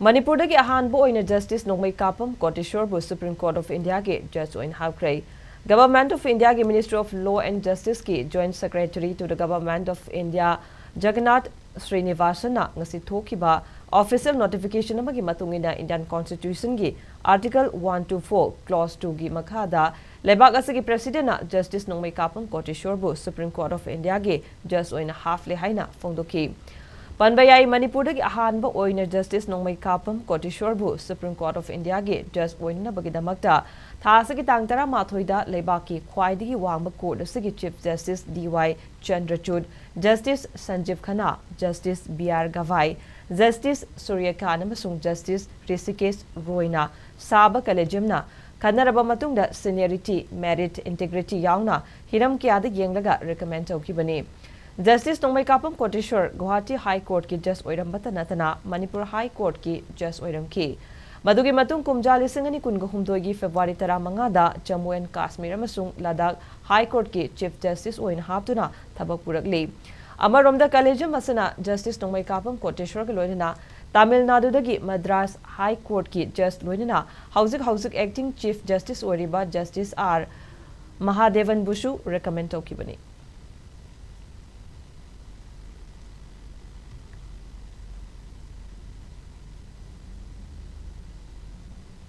Manipur dagi ahanba oina Justice Nongmeikapam Kotiswar bu Supreme Court of India ke Judge Oina Hapkhre. Government of India ke Ministry of Law and Justice ki Joint Secretary to the Government of India Jagannath Srinivasana ngasi thokiba official notification amagi matungina Indian Constitution gi Article 124 Clause 2 gi makhada lebak asagi President na Justice Nongmeikapam Kotiswar bu Supreme Court of India ge Judge Oina Hapkhre haina phongdoki. Panbayai Manipur dagi ahanba oina Justice Nongmeikapam Kotiswar bu Supreme Court of India ge Judge oina bagidamakta thasagi tang tara mathoida lebaki khwaidagi wangba court asagi Chief Justice D.Y. Chandrachud, Justice Sanjeev Khanna, Justice B.R. Gavai, Justice Suryakant amasung Justice Rishikesh Royna Saba Collegiumna Kanaraba matungda seniority, merit, integrity yauna hiram kiyada yenglaga recommend tawkibani. Justice Nongmeikapam Kotiswar Guwahati High Court ki Judge oirambata natana Manipur High Court ki Judge oiramki. Madugi matung kumja lisingani kunguhumdoi gi February 15 da Jammu and Kashmir amasung Ladakh High Court ki Chief Justice oina haptuna thabak purakli. Amaromda Collegium asana Justice Nongmeikapam Kotiswar ki loinana Tamil Nadu dagi Madras High Court ki Judge loinana Housing Acting Chief Justice oiriba Justice R. Mahadevan Bushu recommend tawkibani.